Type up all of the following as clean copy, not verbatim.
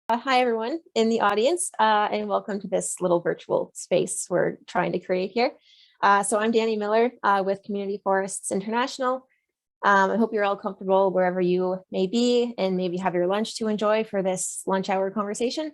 Hi, everyone in the audience, and welcome to this little virtual space we're trying to create here. So I'm Danny Miller with Community Forests International. I hope you're all comfortable wherever you may be and maybe have your lunch to enjoy for this lunch hour conversation.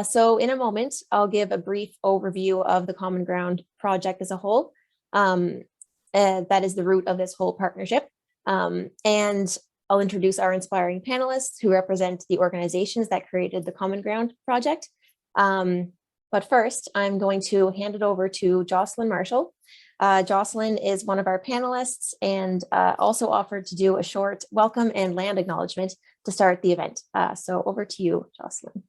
So in a moment, I'll give a brief overview of the Common Ground project as a whole. That is the root of this whole partnership. And I'll introduce our inspiring panelists who represent the organizations that created the Common Ground project. But first, I'm going to hand it over to Jocelyn Marshall. Jocelyn is one of our panelists and also offered to do a short welcome and land acknowledgement to start the event. So over to you, Jocelyn.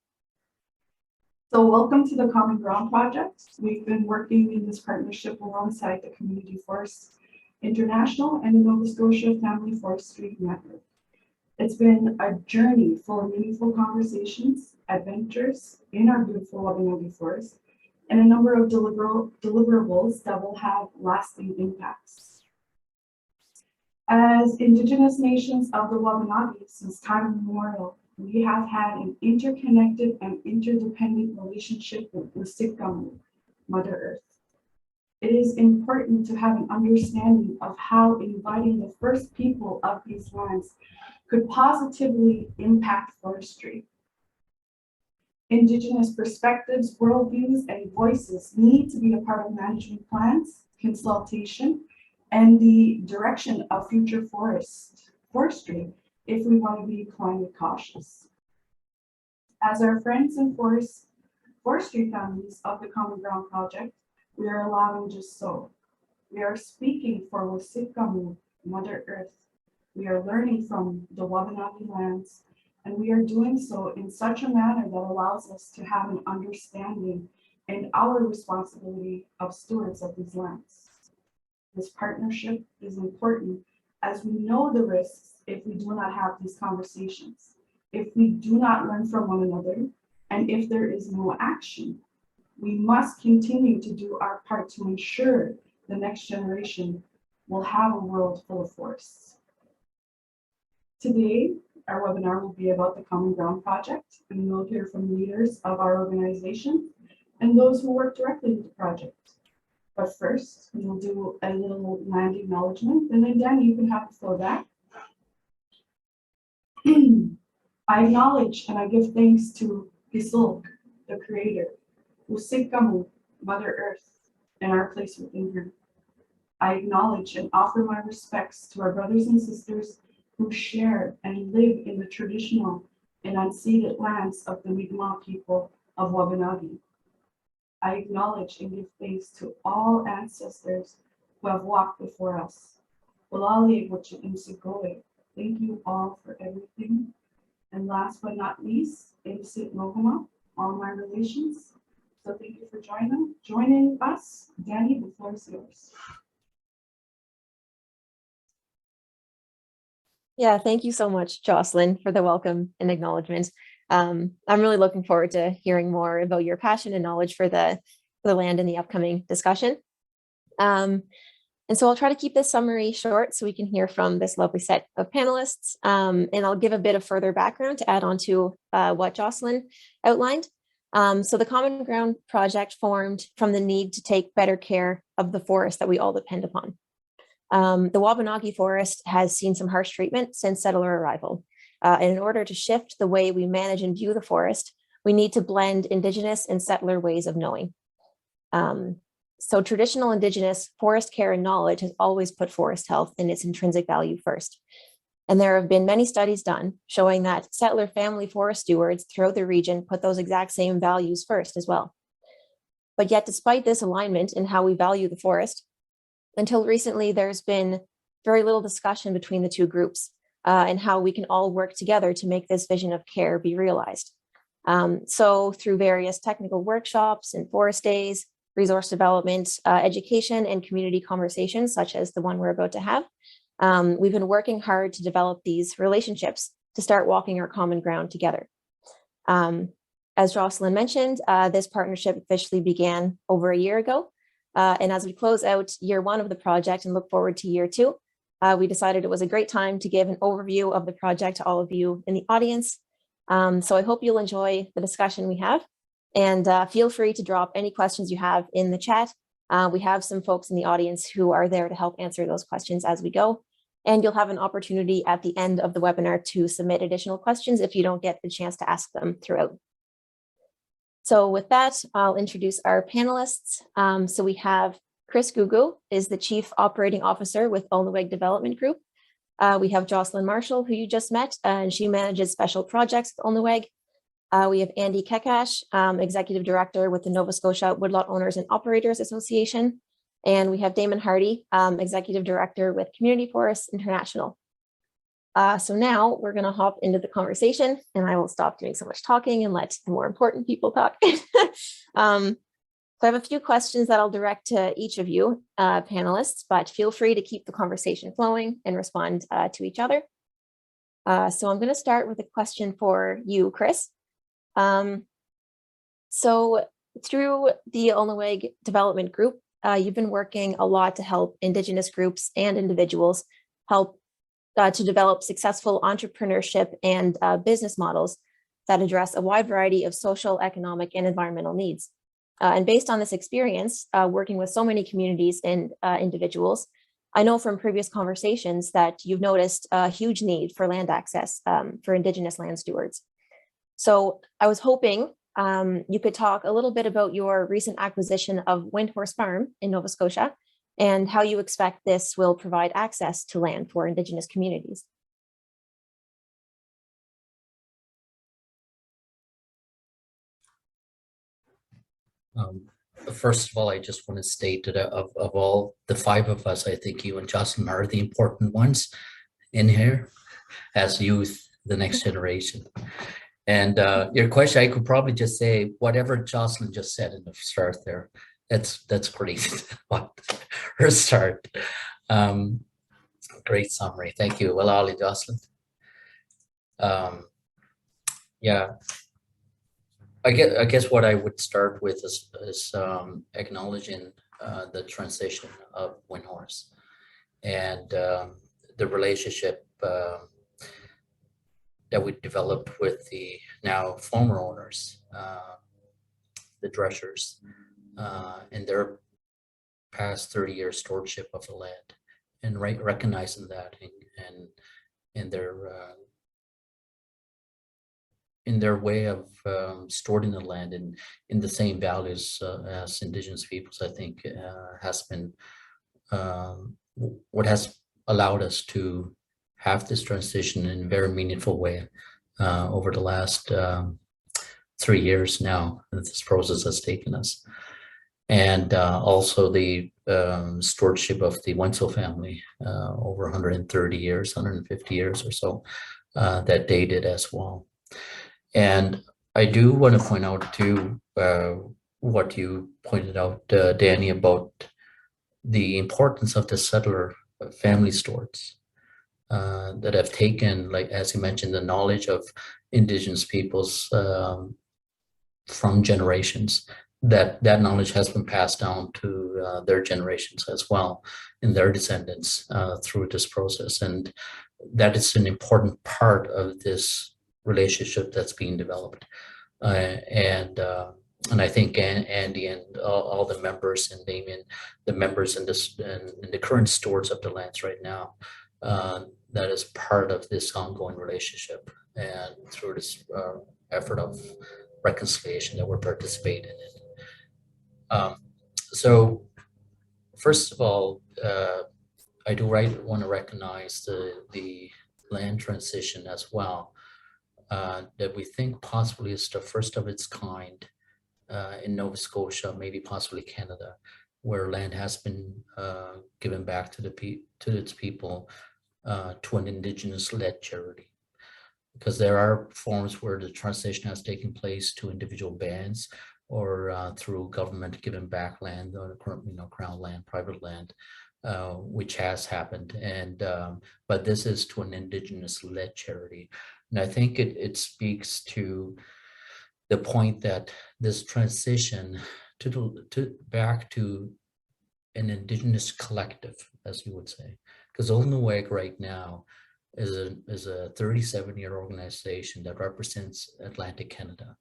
So welcome to the Common Ground project. We've been working in this partnership alongside the Community Forests International and the Nova Scotia Family Forestry Network. It's been a journey full of meaningful conversations, adventures in our beautiful Wabanaki Forest, and a number of deliverables that will have lasting impacts. As Indigenous nations of the Wabanaki since time immemorial, we have had an interconnected and interdependent relationship with Usikkamu, Mother Earth. It is important to have an understanding of how inviting the first people of these lands could positively impact forestry. Indigenous perspectives, worldviews, and voices need to be a part of management plans, consultation, and the direction of future forestry if we want to be climate cautious. As our friends and forestry families of the Common Ground project, we are allowing just so. We are speaking for Usikkamu, Mother Earth. We are learning from the Wabanaki lands, and we are doing so in such a manner that allows us to have an understanding and our responsibility of stewards of these lands. This partnership is important as we know the risks if we do not have these conversations, if we do not learn from one another, and if there is no action. We must continue to do our part to ensure the next generation will have a world full of forests. Today, our webinar will be about the Common Ground project, and we'll hear from leaders of our organization and those who work directly with the project. But first, we will do a little land acknowledgement, and then Danny, you can have the floor back. I acknowledge and I give thanks to Gisulk, the creator, Usikkamu, Mother Earth, and our place within her. I acknowledge and offer my respects to our brothers and sisters who share and live in the traditional and unceded lands of the Mi'kmaq people of Wabanaki. I acknowledge and give thanks to all ancestors who have walked before us. Thank you all for everything. And last but not least, all my relations. So thank you for joining us. Danny, the floor is yours. Yeah, thank you so much, Jocelyn, for the welcome and acknowledgement. I'm really looking forward to hearing more about your passion and knowledge for the land in the upcoming discussion. And so I'll try to keep this summary short so we can hear from this lovely set of panelists. And I'll give a bit of further background to add on to what Jocelyn outlined. So the Common Ground project formed from the need to take better care of the forest that we all depend upon. The Wabanaki Forest has seen some harsh treatment since settler arrival. And in order to shift the way we manage and view the forest, we need to blend Indigenous and settler ways of knowing. So traditional Indigenous forest care and knowledge has always put forest health and its intrinsic value first. And there have been many studies done showing that settler family forest stewards throughout the region put those exact same values first as well. But yet, despite this alignment in how we value the forest, until recently, there's been very little discussion between the two groups and how we can all work together to make this vision of care be realized. So through various technical workshops and forest days, resource development, education, and community conversations, such as the one we're about to have, we've been working hard to develop these relationships to start walking our common ground together. As Jocelyn mentioned, this partnership officially began over a year ago. And as we close out year one of the project and look forward to year two, we decided it was a great time to give an overview of the project to all of you in the audience, So I hope you'll enjoy the discussion we have, and feel free to drop any questions you have in the chat. We have some folks in the audience who are there to help answer those questions as we go. And you'll have an opportunity at the end of the webinar to submit additional questions if you don't get the chance to ask them throughout. So with that, I'll introduce our panelists. So we have Chris Gugu is the Chief Operating Officer with Ulnooweg Development Group. We have Jocelyn Marshall, who you just met, and she manages special projects with Ulnooweg. We have Andy Kekash, Executive Director with the Nova Scotia Woodlot Owners and Operators Association. And we have Damon Hardy, Executive Director with Community Forests International. So now we're going to hop into the conversation, and I will stop doing so much talking and let the more important people talk. So I have a few questions that I'll direct to each of you panelists, but feel free to keep the conversation flowing and respond to each other. So I'm going to start with a question for you, Chris. So through the Ulnooweg Development Group, you've been working a lot to help Indigenous groups and individuals help to develop successful entrepreneurship and business models that address a wide variety of social, economic, and environmental needs. And based on this experience, working with so many communities and individuals, I know from previous conversations that you've noticed a huge need for land access for Indigenous land stewards. So I was hoping you could talk a little bit about your recent acquisition of Windhorse Farm in Nova Scotia and how you expect this will provide access to land for Indigenous communities. First of all, I just want to state that of all the five of us, I think you and Jocelyn are the important ones in here as youth, the next generation. And your question, I could probably just say whatever Jocelyn just said in the start there. That's pretty her start. Great summary. Thank you. Well, Ali, Jocelyn. Yeah. I guess what I would start with is acknowledging the transition of Windhorse and the relationship that we developed with the now former owners, the Dreshers, in their past 30-year stewardship of the land, and recognizing that in their way of storing the land in the same values as Indigenous peoples, I think has been what has allowed us to have this transition in a very meaningful way over the last 3 years now that this process has taken us. And also the stewardship of the Wenzel family over 130 years, 150 years or so, that they did as well. And I do want to point out too, what you pointed out, Danny, about the importance of the settler family stewards that have taken, like, as you mentioned, the knowledge of Indigenous peoples from generations, that knowledge has been passed down to their generations as well, and their descendants through this process. And that is an important part of this relationship that's being developed. And I think Andy and all the members, and Damien, the members in this and the current stewards of the lands right now, that is part of this ongoing relationship, and through this effort of reconciliation that we're participating in. So first of all, I do want to recognize the land transition as well, that we think possibly is the first of its kind in Nova Scotia, maybe possibly Canada, where land has been given back to its people to an Indigenous-led charity. Because there are forms where the transition has taken place to individual bands or through government giving back land, or crown land, private land, which has happened. And but this is to an Indigenous-led charity. And I think it speaks to the point that this transition back to an Indigenous collective, as you would say, because Ulnooweg right now is a 37-year organization that represents Atlantic Canada.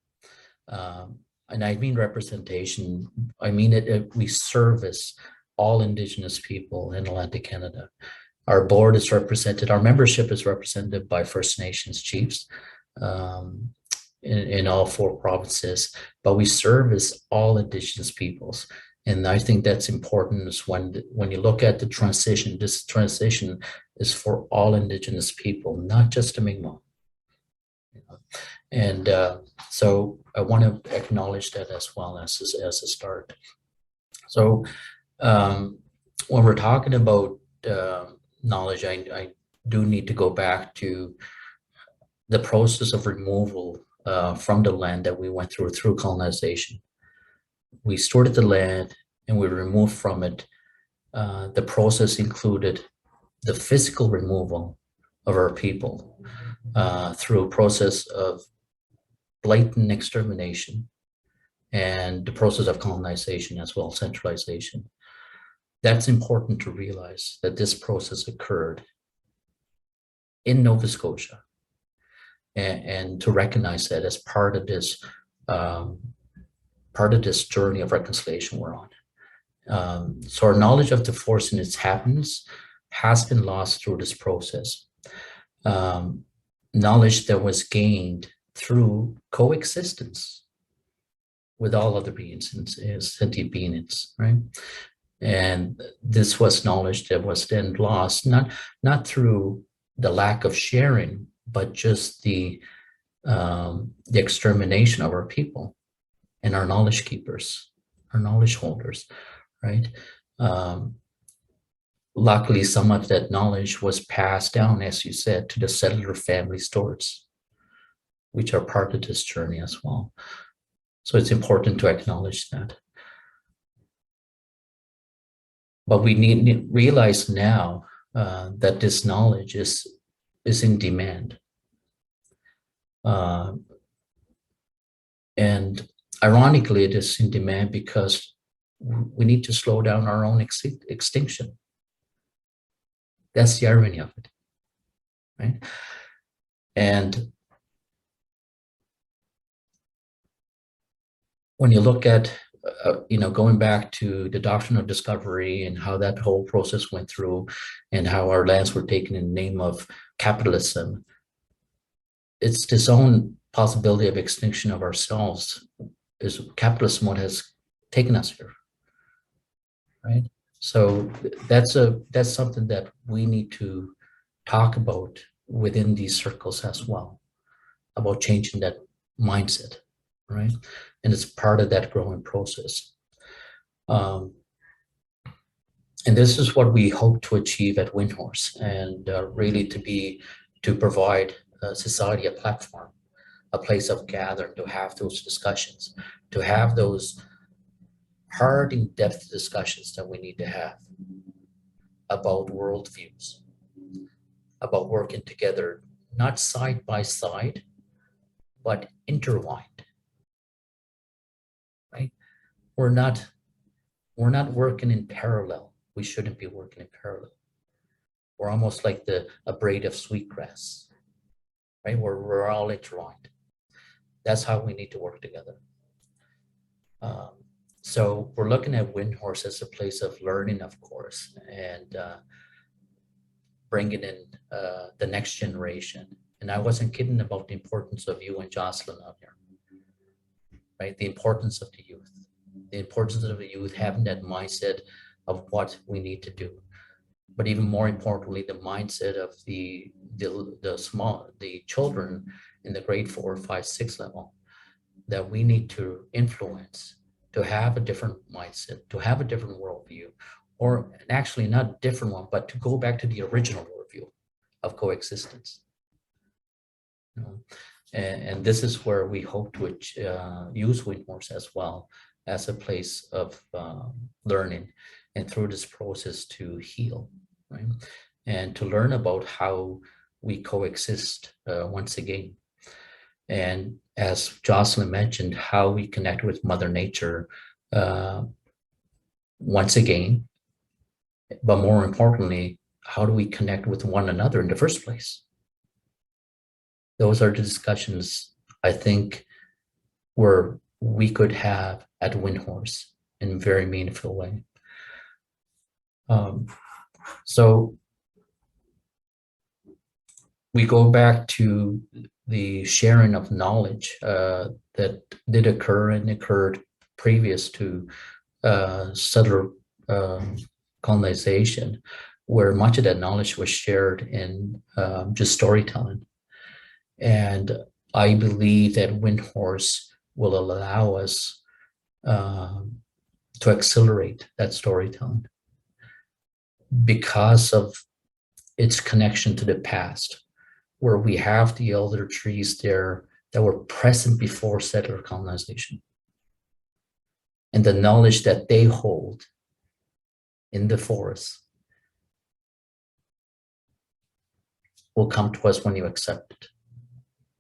And I mean representation, I mean we service all Indigenous people in Atlantic Canada. Our board is represented, our membership is represented by First Nations chiefs in all 4 provinces, but we service all Indigenous peoples. And I think that's important is when you look at the transition, this transition is for all Indigenous people, not just the Mi'kmaq. And so I want to acknowledge that as well as a start. So when we're talking about knowledge, I do need to go back to the process of removal from the land that we went through colonization. We stewarded the land and we removed from it. The process included the physical removal of our people through a process of blatant extermination and the process of colonization as well, centralization. That's important to realize that this process occurred in Nova Scotia and to recognize that as part of this journey of reconciliation we're on. So our knowledge of the force and its happenings has been lost through this process. Knowledge that was gained through coexistence with all other beings, sentient beings, right? And this was knowledge that was then lost, not through the lack of sharing, but just the extermination of our people and our knowledge keepers, our knowledge holders, right? Luckily, some of that knowledge was passed down, as you said, to the settler family stewards, which are part of this journey as well. So it's important to acknowledge that. But we need to realize now that this knowledge is in demand. And ironically, it is in demand because we need to slow down our own extinction. That's the irony of it, right? And when you look at, going back to the doctrine of discovery and how that whole process went through and how our lands were taken in the name of capitalism, it's this own possibility of extinction of ourselves is capitalism what has taken us here, right? So that's something that we need to talk about within these circles as well, about changing that mindset, right? And it's part of that growing process. And this is what we hope to achieve at Windhorse, and really to provide society a platform, a place of gathering, to have those discussions, to have those hard, in-depth discussions that we need to have about worldviews, about working together, not side by side, but intertwined, right? We're not working in parallel. We shouldn't be working in parallel. We're almost like a braid of sweetgrass, right? We're all intertwined. That's how we need to work together. So we're looking at Windhorse as a place of learning, of course, and bringing in the next generation. And I wasn't kidding about the importance of you and Jocelyn out here, right? The importance of the youth, the importance of the youth having that mindset of what we need to do. But even more importantly, the mindset of the children in the grade 4, 5, 6 level that we need to influence, to have a different mindset, to have a different worldview, or actually not a different one, but to go back to the original worldview of coexistence. And this is where we hope to use Windhorse as well as a place of learning, and through this process to heal, right? And to learn about how we coexist once again. And as Jocelyn mentioned, how we connect with Mother Nature once again, but more importantly, how do we connect with one another in the first place? those are the discussions I think where we could have at Windhorse in a very meaningful way. So we go back to the sharing of knowledge that did occur and occurred previous to settler colonization, where much of that knowledge was shared in just storytelling. And I believe that Windhorse will allow us to accelerate that storytelling because of its connection to the past, where we have the elder trees there that were present before settler colonization. And the knowledge that they hold in the forest will come to us when you accept it,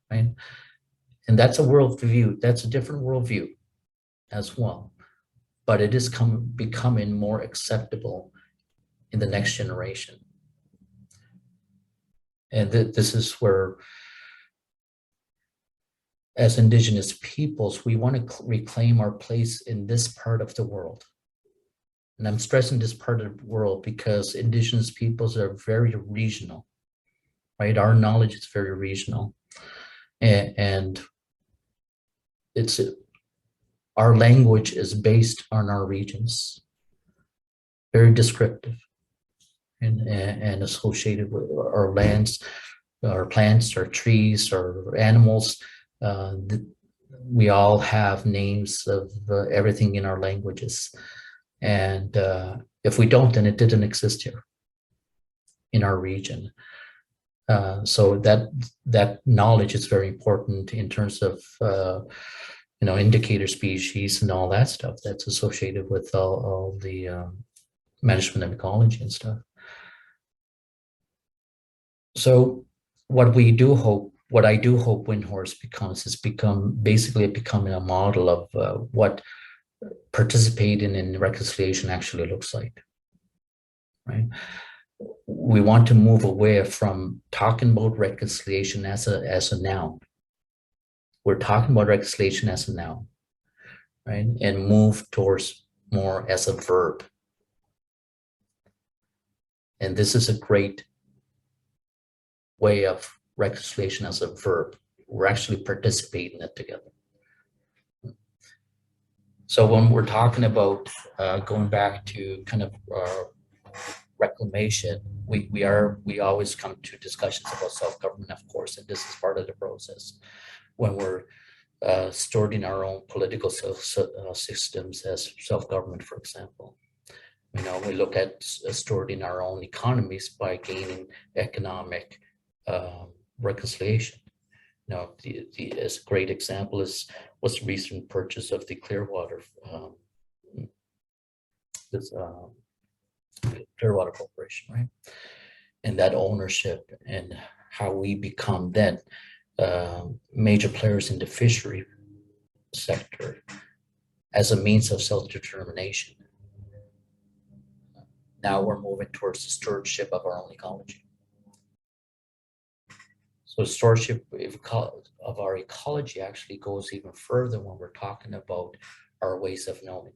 right? And that's a worldview, that's a different worldview as well. But it is becoming more acceptable in the next generation. And this is where, as Indigenous peoples, we want to reclaim our place in this part of the world. And I'm stressing this part of the world because Indigenous peoples are very regional, right? Our knowledge is very regional. And it's our language is based on our regions, very descriptive and associated with our lands, our plants, our trees, our animals. We all have names of everything in our languages. And if we don't, then it didn't exist here in our region. So that knowledge is very important in terms of indicator species and all that stuff that's associated with all the management of ecology and stuff. So what I do hope Windhorse becomes is becoming a model of what participating in reconciliation actually looks like, right? We want to move away from talking about reconciliation as a noun. We're talking about reconciliation as a noun, right? And move towards more as a verb. And this is a great way of reconciliation as a verb. We're actually participating in it together. So when we're talking about going back to kind of reclamation, we always come to discussions about self-government, of course, and this is part of the process. When we're storing our own political systems as self-government, for example. We look at storing our own economies by gaining economic reconciliation. As a great example was the recent purchase of the Clearwater, Clearwater Corporation, right? And that ownership and how we become then major players in the fishery sector as a means of self-determination. Now we're moving towards the stewardship of our own ecology. So stewardship of our ecology actually goes even further when we're talking about our ways of knowing.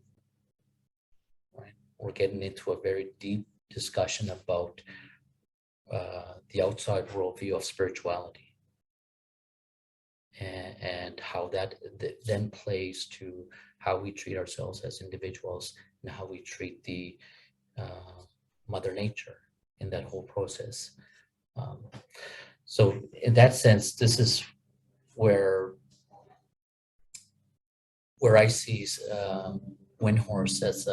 Right? We're getting into a very deep discussion about the outside worldview of spirituality and how that then plays to how we treat ourselves as individuals and how we treat the Mother Nature in that whole process. So in that sense, this is where I see Windhorse as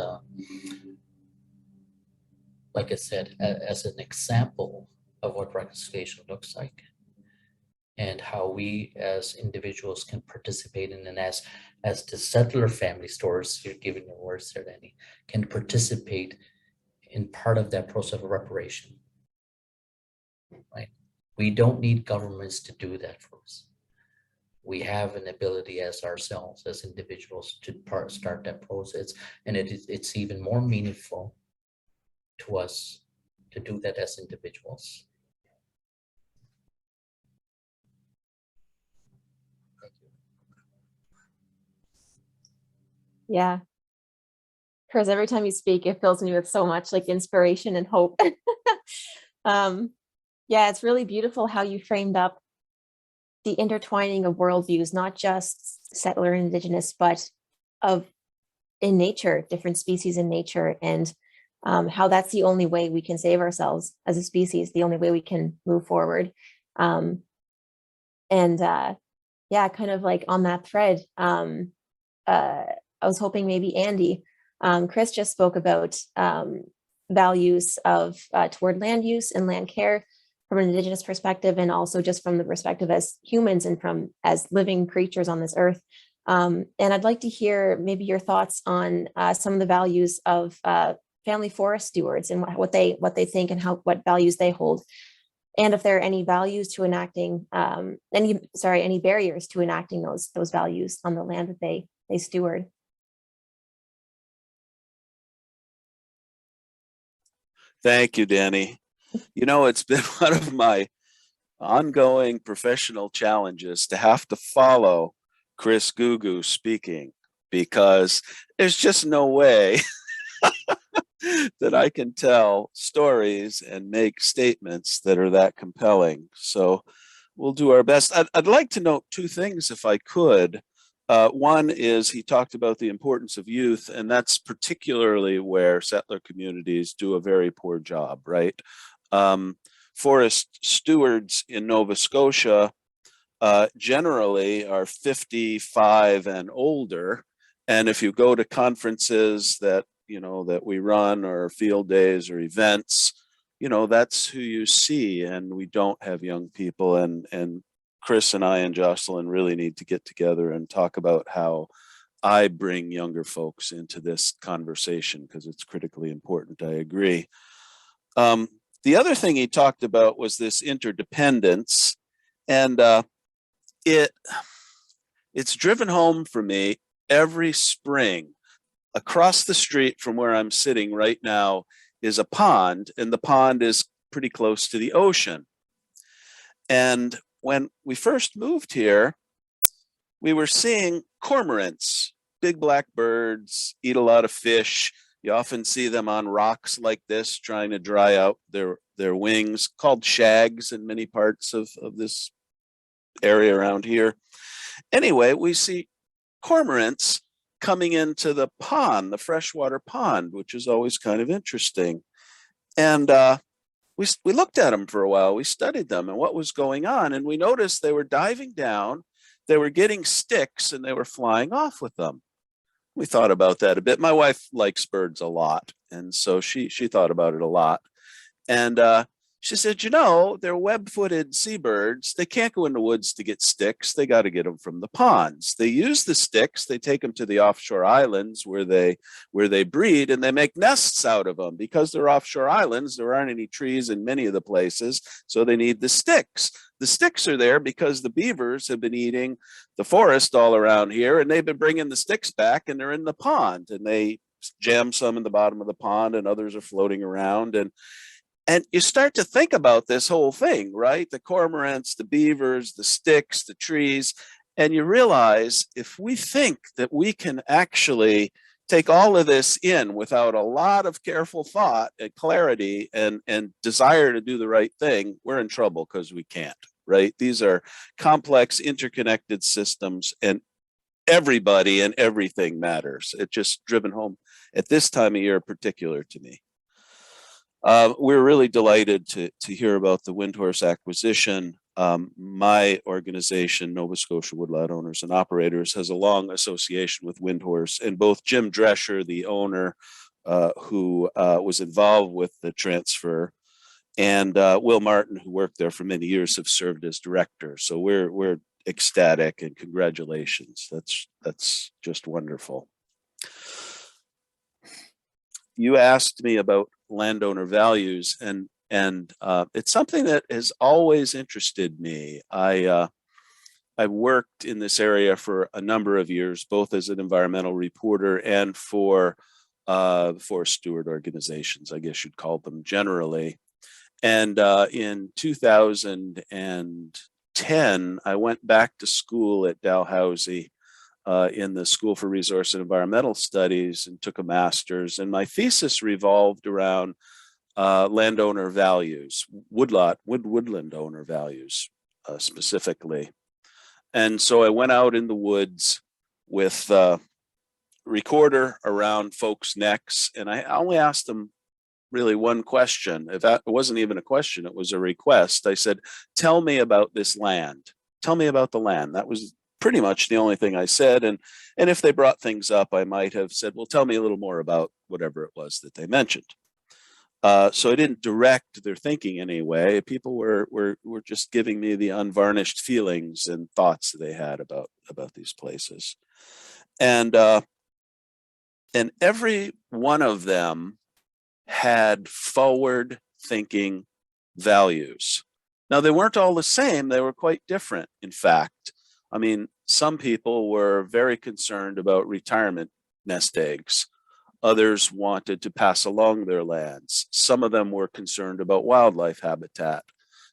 like I said, as an example of what reconciliation looks like and how we as individuals can participate in, and as the settler family stores, you're giving your words there, Danny, can participate in part of that process of reparation, right? We don't need governments to do that for us. We have an ability as ourselves, as individuals, to start that process, and it's even more meaningful to us to do that as individuals. Yeah. Chris, every time you speak, it fills me with so much like inspiration and hope. Yeah, it's really beautiful how you framed up the intertwining of worldviews, not just settler and Indigenous, but of in nature, different species in nature, and how that's the only way we can save ourselves as a species, the only way we can move forward. Um, and yeah, kind of like on that thread, I was hoping maybe Andy, Chris just spoke about values of toward land use and land care from an Indigenous perspective, and also just from the perspective as humans and from as living creatures on this earth. And I'd like to hear maybe your thoughts on some of the values of family forest stewards and what they think and what values they hold. And if there are any values to enacting any barriers to enacting those values on the land that they steward. Thank you, Danny. You know, it's been one of my ongoing professional challenges to have to follow Chris Gugu speaking, because there's just no way that I can tell stories and make statements that are that compelling. So we'll do our best. I'd like to note two things if I could. One is he talked about the importance of youth, and that's particularly where settler communities do a very poor job, right? Forest stewards in Nova Scotia generally are 55 and older. And if you go to conferences that we run, or field days or events, that's who you see. And we don't have young people. And Chris and I and Jocelyn really need to get together and talk about how I bring younger folks into this conversation, because it's critically important. I agree. The other thing he talked about was this interdependence, and it's driven home for me every spring. Across the street from where I'm sitting right now is a pond, and the pond is pretty close to the ocean. And when we first moved here, we were seeing cormorants, big black birds, eat a lot of fish. You often see them on rocks like this, trying to dry out their wings, called shags in many parts of this area around here. Anyway, we see cormorants coming into the pond, the freshwater pond, which is always kind of interesting. And we looked at them for a while. We studied them and what was going on. And we noticed they were diving down, they were getting sticks, and they were flying off with them. We thought about that a bit. My wife likes birds a lot, and so she thought about it a lot. And she said, they're web-footed seabirds. They can't go in the woods to get sticks. They got to get them from the ponds. They use the sticks. They take them to the offshore islands where they breed, and they make nests out of them. Because they're offshore islands, there aren't any trees in many of the places, so they need the sticks. The sticks are there because the beavers have been eating the forest all around here, and they've been bringing the sticks back, and they're in the pond, and they jam some in the bottom of the pond, and others are floating around. And you start to think about this whole thing, right? The cormorants, the beavers, the sticks, the trees, and you realize if we think that we can actually take all of this in without a lot of careful thought and clarity and desire to do the right thing, we're in trouble, because we can't, right? These are complex, interconnected systems, and everybody and everything matters. It's just driven home at this time of year, particular to me. We're really delighted to hear about the Windhorse acquisition. My organization, Nova Scotia Woodlot Owners and Operators, has a long association with Windhorse, and both Jim Drescher, the owner, who was involved with the transfer, and Will Martin, who worked there for many years, have served as director. So we're ecstatic, and congratulations. That's just wonderful. You asked me about landowner values, and it's something that has always interested me. I worked in this area for a number of years, both as an environmental reporter and for forest steward organizations, I guess you'd call them generally. And in 2010, I went back to school at Dalhousie in the School for Resource and Environmental Studies and took a master's. And my thesis revolved around landowner values, woodland owner values specifically. And so I went out in the woods with a recorder around folks' necks, and I only asked them really one question. If that, it wasn't even a question, it was a request. I said, tell me about this land. Tell me about the land. That was pretty much the only thing I said. And if they brought things up, I might have said, well, tell me a little more about whatever it was that they mentioned. So I didn't direct their thinking in any way. People were just giving me the unvarnished feelings and thoughts that they had about these places. And every one of them had forward thinking values. Now, they weren't all the same. They were quite different, in fact. I mean, some people were very concerned about retirement nest eggs. Others wanted to pass along their lands. Some of them were concerned about wildlife habitat.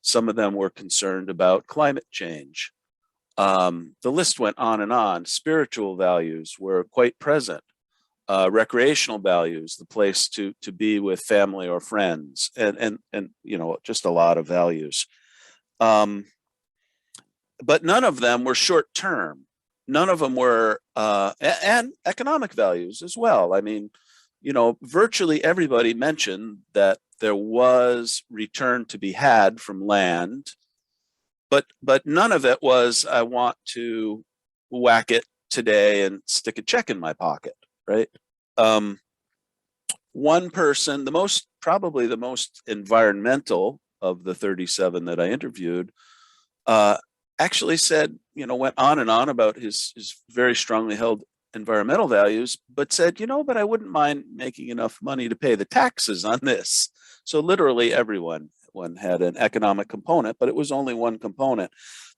Some of them were concerned about climate change. The list went on and on. Spiritual values were quite present. Recreational values, the place to be with family or friends, and you know, just a lot of values. But none of them were short term. None of them were, and economic values as well. I mean, you know, virtually everybody mentioned that there was return to be had from land, but none of it was, I want to whack it today and stick a check in my pocket, right? One person, probably the most environmental of the 37 that I interviewed, actually said, you know, went on and on about his very strongly held environmental values, but said, you know, but I wouldn't mind making enough money to pay the taxes on this. So literally everyone had an economic component, but it was only one component.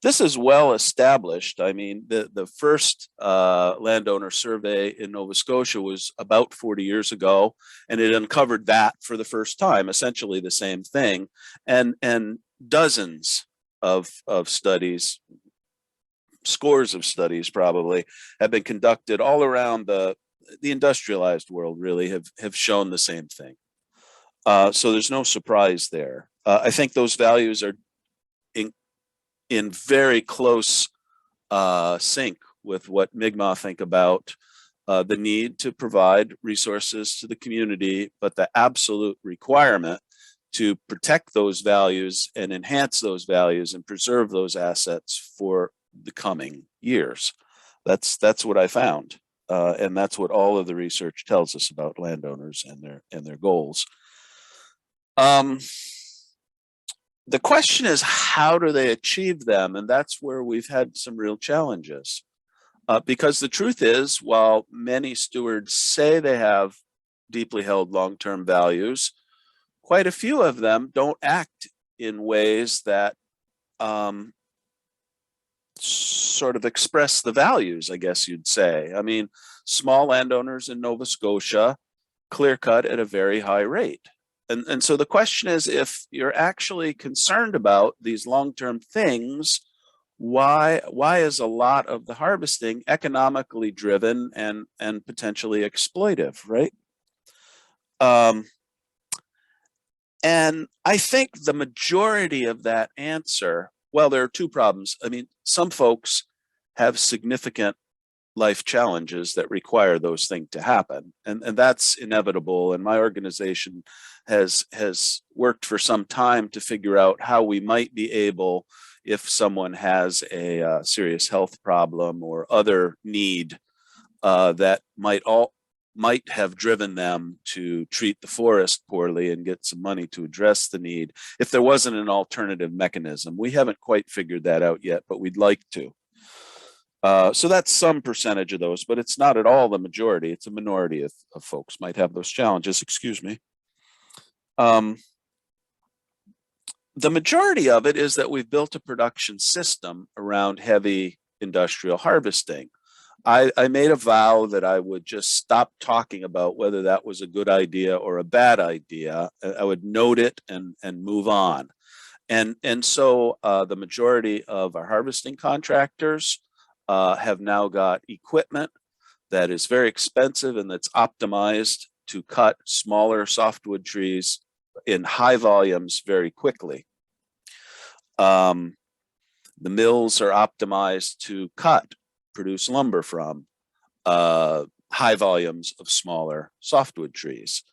This is well established. I mean, the first landowner survey in Nova Scotia was about 40 years ago, and it uncovered that for the first time, essentially the same thing. And dozens of studies, scores of studies probably, have been conducted all around the industrialized world, really have shown the same thing. So there's no surprise there. I think those values are in very close sync with what Mi'kmaq think about the need to provide resources to the community, but the absolute requirement to protect those values and enhance those values and preserve those assets for the coming years. That's what I found, and that's what all of the research tells us about landowners and their goals. The question is, how do they achieve them? And that's where we've had some real challenges. Because the truth is, while many stewards say they have deeply held long-term values, quite a few of them don't act in ways that sort of express the values, I guess you'd say. I mean, small landowners in Nova Scotia clear cut at a very high rate. And so the question is, if you're actually concerned about these long-term things, why is a lot of the harvesting economically driven and potentially exploitive, right? And I think the majority of that answer, well, there are two problems. I mean, some folks have significant life challenges that require those things to happen, and that's inevitable. And my organization has worked for some time to figure out how we might be able, if someone has a serious health problem or other need that might have driven them to treat the forest poorly and get some money to address the need, if there wasn't an alternative mechanism. We haven't quite figured that out yet, but we'd like to. So that's some percentage of those, but it's not at all the majority. It's a minority of folks might have those challenges, excuse me. The majority of it is that we've built a production system around heavy industrial harvesting. I made a vow that I would just stop talking about whether that was a good idea or a bad idea. I would note it and move on. And so the majority of our harvesting contractors have now got equipment that is very expensive and that's optimized to cut smaller softwood trees in high volumes very quickly. The mills are optimized to produce lumber from high volumes of smaller softwood trees.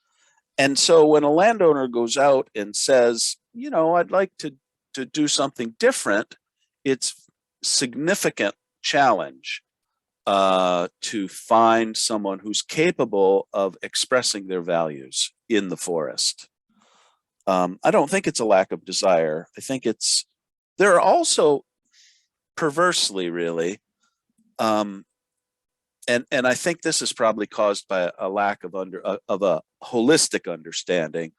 And so when a landowner goes out and says, you know, I'd like to do something different, it's significant challenge to find someone who's capable of expressing their values in the forest. I don't think it's a lack of desire. I think there are also perversely really, and I think this is probably caused by a lack of a holistic understanding.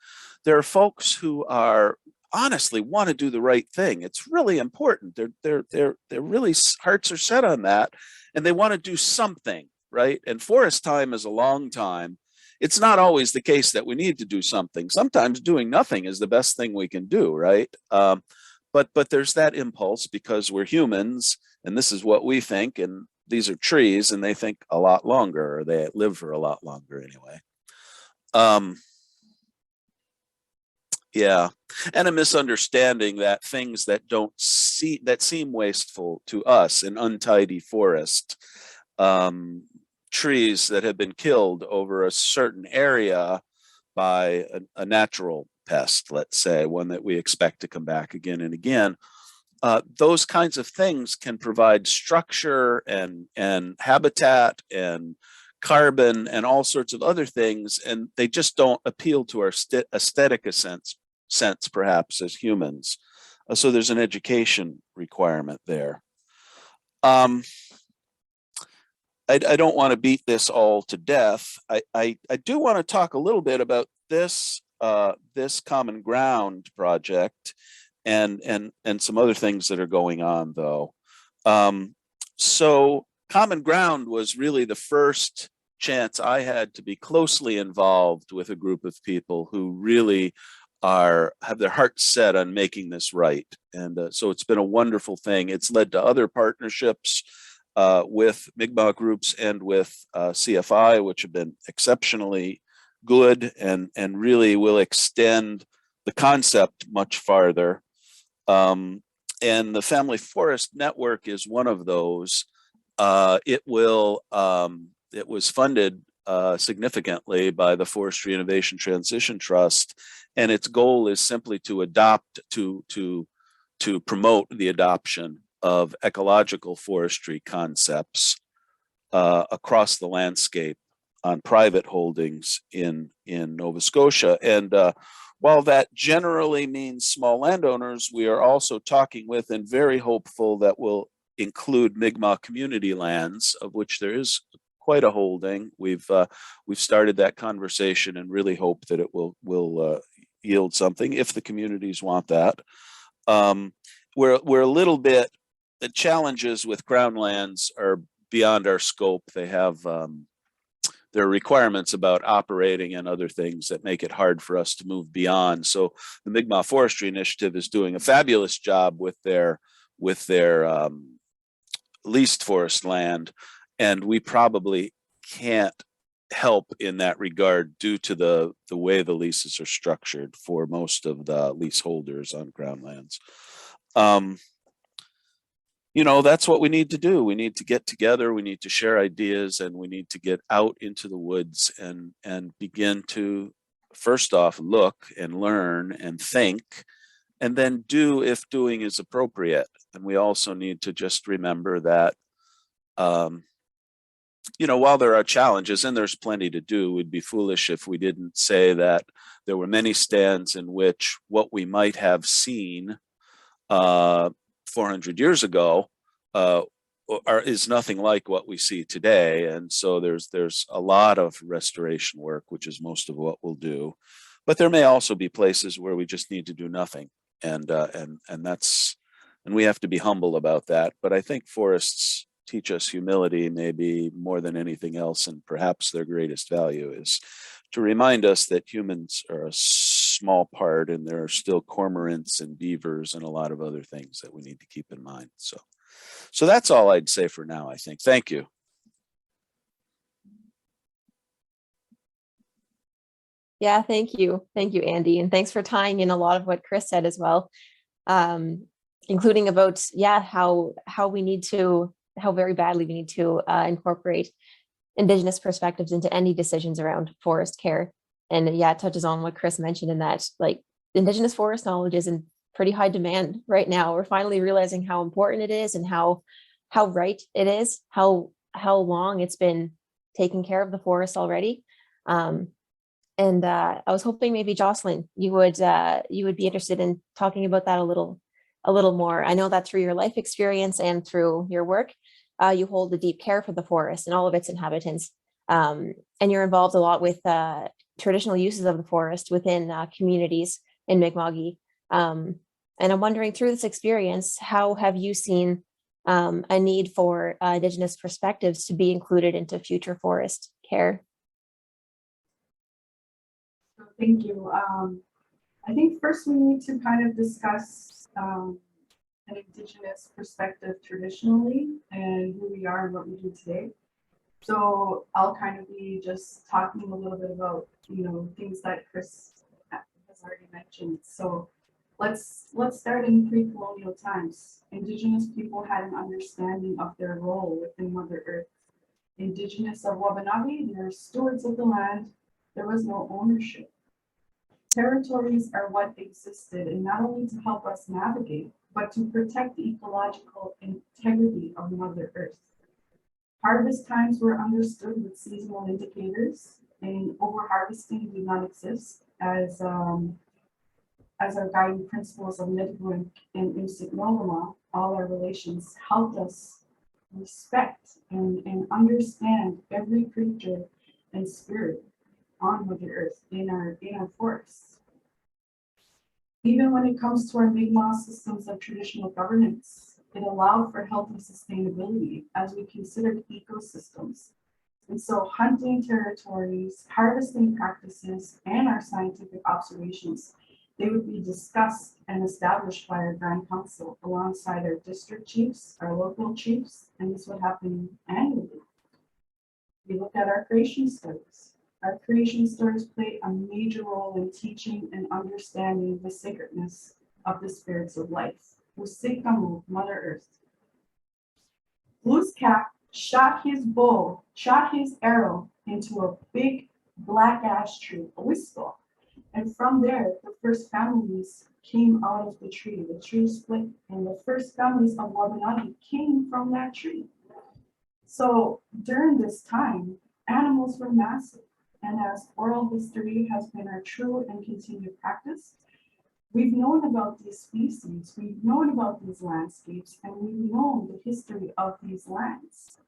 There are folks who are honestly want to do the right thing. It's really important. They're really hearts are set on that, and they want to do something, right? And forest time is a long time. It's not always the case that we need to do something. Sometimes doing nothing is the best thing we can do, right? But there's that impulse because we're humans, and this is what we think, and these are trees, and they think a lot longer, or they live for a lot longer anyway. Yeah, and a misunderstanding that things that seem wasteful to us, an untidy forest, trees that have been killed over a certain area by a natural pest, let's say, one that we expect to come back again and again. Those kinds of things can provide structure and habitat and carbon and all sorts of other things, and they just don't appeal to our aesthetic sense perhaps as humans. So there's an education requirement there. I don't want to beat this all to death. I do want to talk a little bit about this Common Ground project and some other things that are going on though. So Common Ground was really the first chance I had to be closely involved with a group of people who really have their hearts set on making this right. And so it's been a wonderful thing. It's led to other partnerships with Mi'kmaq groups and with CFI, which have been exceptionally good and really will extend the concept much farther. And the Family Forest Network is one of those. It was funded significantly by the Forestry Innovation Transition Trust, and its goal is simply to promote the adoption of ecological forestry concepts across the landscape on private holdings in Nova Scotia. And while that generally means small landowners, we are also talking with and very hopeful that will include Mi'kmaq community lands, of which there is quite a holding. We've started that conversation and really hope that it will yield something if the communities want that. We're a little bit, the challenges with Crown lands are beyond our scope. They have there are requirements about operating and other things that make it hard for us to move beyond. So the Mi'kmaq Forestry Initiative is doing a fabulous job with their leased forest land, and we probably can't help in that regard due to the way the leases are structured for most of the leaseholders on Crown lands. You know, that's what we need to do. We need to get together, we need to share ideas, and we need to get out into the woods and begin to, first off, look and learn and think, and then do if doing is appropriate. And we also need to just remember that, you know, while there are challenges, and there's plenty to do, we'd be foolish if we didn't say that there were many stands in which what we might have seen 400 years ago is nothing like what we see today. And so there's a lot of restoration work, which is most of what we'll do. But there may also be places where we just need to do nothing. And we have to be humble about that. But I think forests teach us humility maybe more than anything else, and perhaps their greatest value is to remind us that humans are a small part, and there are still cormorants and beavers and a lot of other things that we need to keep in mind. So So that's all I'd say for now, I think. Thank you. Yeah, thank you. Thank you, Andy. And thanks for tying in a lot of what Chris said as well, including about, yeah, how very badly we need to incorporate Indigenous perspectives into any decisions around forest care. And yeah, it touches on what Chris mentioned in that, like, Indigenous forest knowledge is in pretty high demand right now. We're finally realizing how important it is and how right it is, how long it's been taking care of the forest already. And I was hoping maybe Jocelyn, you would be interested in talking about that a little more. I know that through your life experience and through your work, you hold a deep care for the forest and all of its inhabitants, and you're involved a lot with traditional uses of the forest within communities in Mi'kma'ki. And I'm wondering, through this experience, how have you seen a need for Indigenous perspectives to be included into future forest care? Thank you. I think first we need to kind of discuss an Indigenous perspective traditionally and who we are and what we do today. So I'll kind of be just talking a little bit about, things that Chris has already mentioned. So let's start in pre-colonial times. Indigenous people had an understanding of their role within Mother Earth. Indigenous of Wabanaki, they're stewards of the land. There was no ownership. Territories are what existed, and not only to help us navigate, but to protect the ecological integrity of Mother Earth. Harvest times were understood with seasonal indicators, and overharvesting did not exist as our guiding principles of Nidwin and Usiknolama. All our relations helped us respect and understand every creature and spirit on Mother Earth in our forests. Even when it comes to our Mi'kmaq systems of traditional governance, it allowed for healthy sustainability as we considered ecosystems. And so hunting territories, harvesting practices, and our scientific observations, they would be discussed and established by our Grand Council alongside our district chiefs, our local chiefs, and this would happen annually. We look at our creation stories. Our creation stories play a major role in teaching and understanding the sacredness of the spirits of life. Usikamu, Mother Earth. Glooskap shot his arrow into a big black ash tree, a whistle. And from there, the first families came out of the tree. The tree split, and the first families of Wabanaki came from that tree. So during this time, animals were massive. And as oral history has been our true and continued practice, we've known about these species, we've known about these landscapes, and we've known the history of these lands.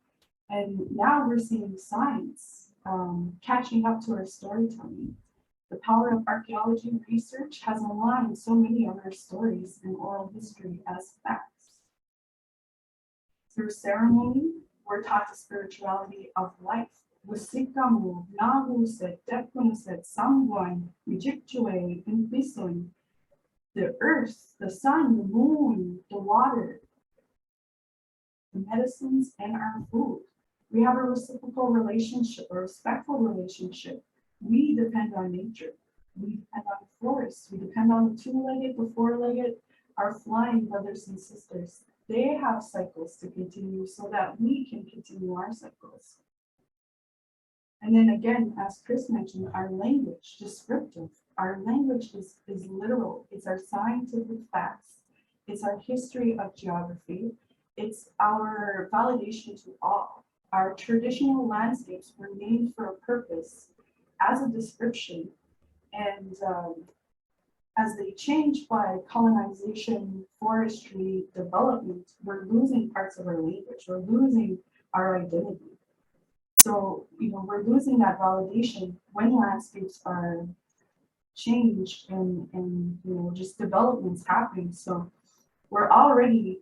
And now we're seeing science catching up to our storytelling. The power of archaeology research has aligned so many of our stories in oral history as facts. Through ceremony, we're taught the spirituality of life. Wasikamu, Nahuset, Dekunuset, Samguan, Mijikchue, Impisoy, the earth, the sun, the moon, the water, the medicines, and our food. We have a reciprocal relationship, a respectful relationship. We depend on nature. We depend on forests. We depend on the two-legged, the four-legged, our flying brothers and sisters. They have cycles to continue so that we can continue our cycles. And then again, as Chris mentioned, our language, descriptive. Our language is literal. It's our scientific facts. It's our history of geography. It's our validation to all. Our traditional landscapes were named for a purpose as a description. And as they change by colonization, forestry, development, we're losing parts of our language. We're losing our identity. So, we're losing that validation when landscapes are changed and just developments happening. So we're already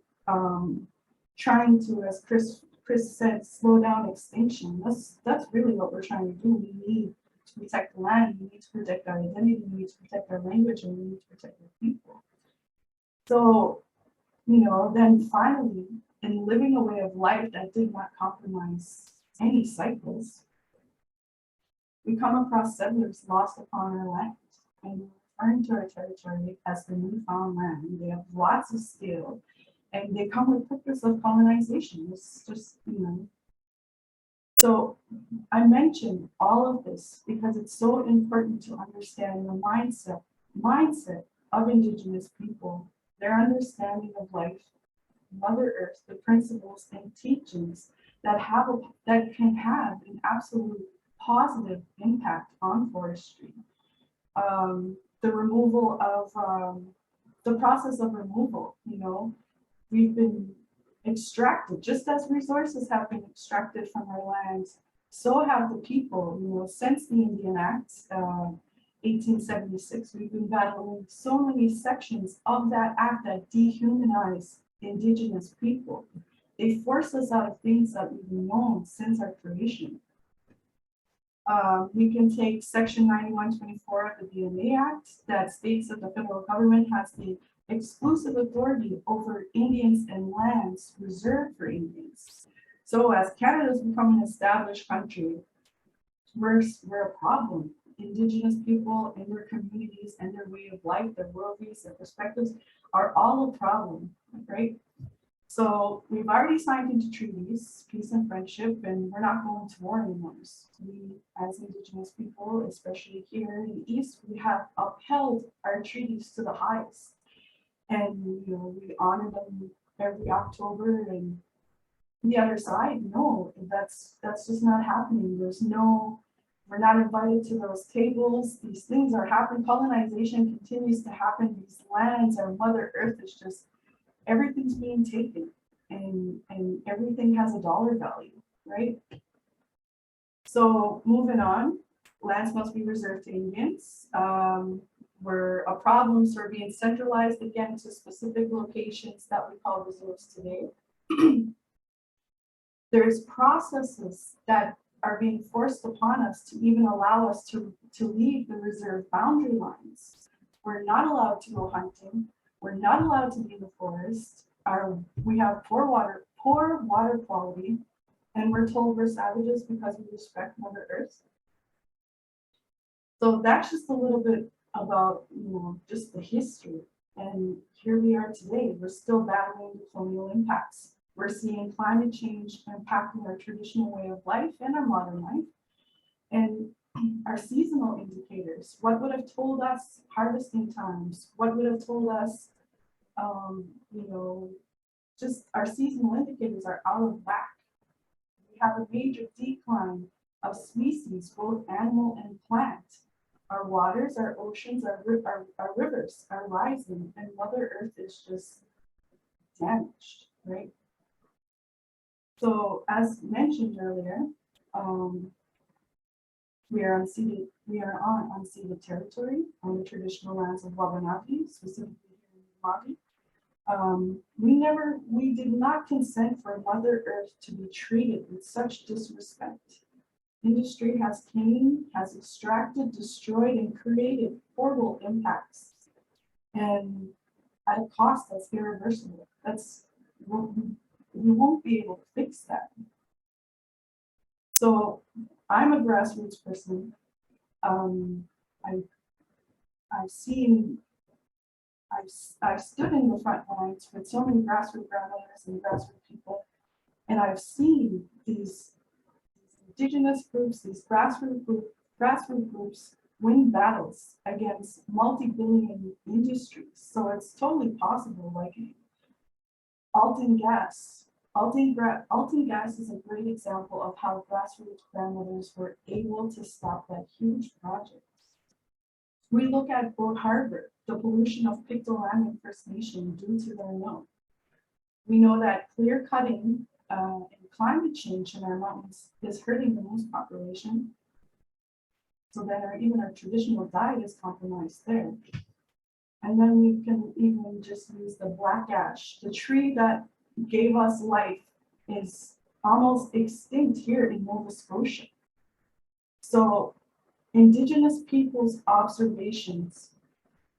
trying to, as Chris said, slow down extinction. That's really what we're trying to do. We need to protect the land, we need to protect our identity, we need to protect our language, and we need to protect our people. So, then finally, and living a way of life that did not compromise any cycles. We come across settlers lost upon our land and return to our territory as the newfound land. They have lots of skill and they come with purpose of colonization. It's just, So I mentioned all of this because it's so important to understand the mindset of Indigenous people, their understanding of life, Mother Earth, the principles and teachings that can have an absolute positive impact on forestry. The removal of the process of removal, we've been extracted, just as resources have been extracted from our lands, so have the people, since the Indian Act, 1876, we've been battling so many sections of that act that dehumanize Indigenous people. They force us out of things that we've known since our creation. We can take section 9124 of the DNA Act that states that the federal government has the exclusive authority over Indians and lands reserved for Indians. So as Canada is becoming an established country, we're a problem. Indigenous people and their communities and their way of life, their worldviews, their perspectives are all a problem, right? So we've already signed into treaties, peace and friendship, and we're not going to war anymore. We, as Indigenous people, especially here in the East, we have upheld our treaties to the highest. And we honor them every October, and the other side, no, that's just not happening. We're not invited to those tables. These things are happening. Colonization continues to happen. These lands, our Mother Earth is just, everything's being taken, and everything has a dollar value, right? So moving on, lands must be reserved to Indians. Where problems are being centralized again to specific locations that we call reserves today. There's processes that are being forced upon us to even allow us to leave the reserve boundary lines. We're not allowed to go hunting. We're not allowed to be in the forest. We have poor water quality, and we're told we're savages because we respect Mother Earth. So that's just a little bit about just the history, and here we are today. We're still battling the colonial impacts. We're seeing climate change impacting our traditional way of life and our modern life, and our seasonal indicators. What would have told us harvesting times? What would have told us, just our seasonal indicators are out of whack. We have a major decline of species, both animal and plant. Our waters, our oceans, our rivers are rising, and Mother Earth is just damaged, right? So as mentioned earlier, we are on unceded territory on the traditional lands of Wabanaki, specifically here in Umagi. We did not consent for Mother Earth to be treated with such disrespect. Industry has extracted, destroyed, and created horrible impacts, and at a cost that's irreversible. We won't be able to fix that. So I'm a grassroots person. I've stood in the front lines with so many grassroots grandmothers and grassroots people, and I've seen these Indigenous groups, these grassroots groups win battles against multi-billion industries. So it's totally possible. Like Alton Gas. Alton Gas is a great example of how grassroots grandmothers were able to stop that huge project. We look at Port Harbor, the pollution of Pictou First Nation due to their mill. We know that clear cutting and climate change in our mountains is hurting the moose population. So then even our traditional diet is compromised there. And then we can even just use the black ash. The tree that gave us life is almost extinct here in Nova Scotia. So Indigenous people's observations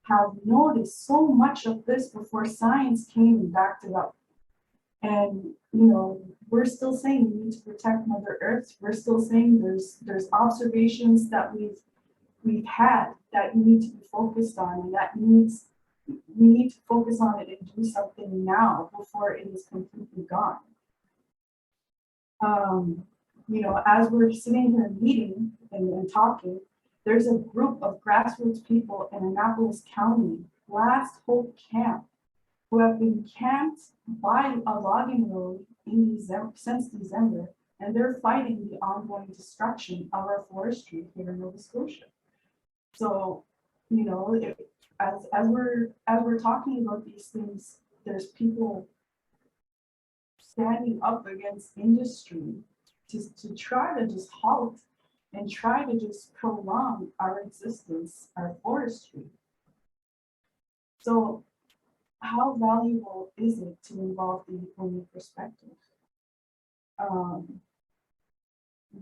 have noticed so much of this before science came and backed it up. And, you know, we're still saying we need to protect Mother Earth. We're still saying there's observations that we've had that need to be focused on, and that we need to focus on it and do something now before it is completely gone. You know, as we're sitting here meeting and talking, there's a group of grassroots people in Annapolis County, Last Hope Camp, who have been camped by a logging road since December, and they're fighting the ongoing destruction of our forestry here in Nova Scotia. So, you know, as we're talking about these things, there's people standing up against industry to try to just halt and try to just prolong our existence, our forestry. So how valuable is it to involve the Ulnooweg perspective?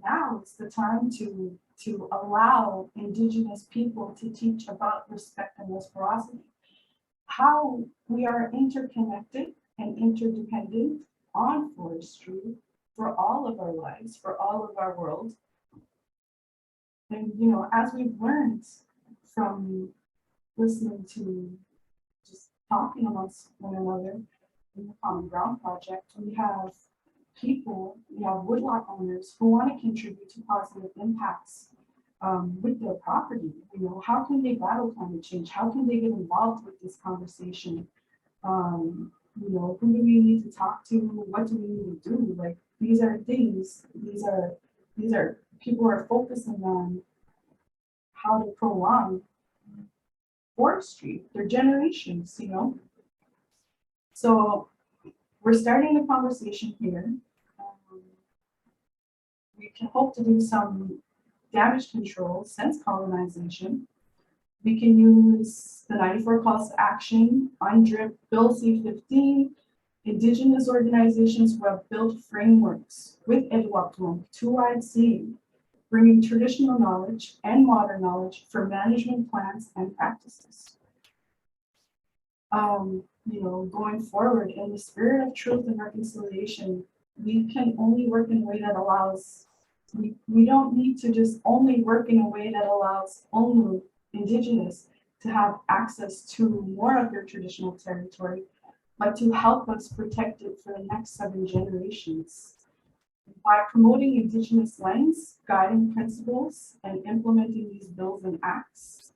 Now is the time to allow Indigenous people to teach about respect and reciprocity, how we are interconnected and interdependent on forestry for all of our lives, for all of our world. And, you know, as we've learned from listening to just talking amongst one another in the Common Ground Project, we have woodlot owners who want to contribute to positive impacts with their property. You know, how can they battle climate change? How can they get involved with this conversation? You know, who do we need to talk to? What do we need to do? Like, these are things, these are people who are focusing on how to prolong forestry, their generations, you know? So we're starting a conversation here. We can hope to do some damage control since colonization. We can use the 94 calls to action, UNDRIP, Bill C-15, Indigenous organizations who have built frameworks with ecological, two-eyed seeing, bringing traditional knowledge and modern knowledge for management plans and practices. You know, going forward in the spirit of truth and reconciliation, we can only work in a way that allows, we don't need to just only work in a way that allows only Indigenous to have access to more of their traditional territory, but to help us protect it for the next 7 generations. By promoting Indigenous lens, guiding principles, and implementing these bills and acts,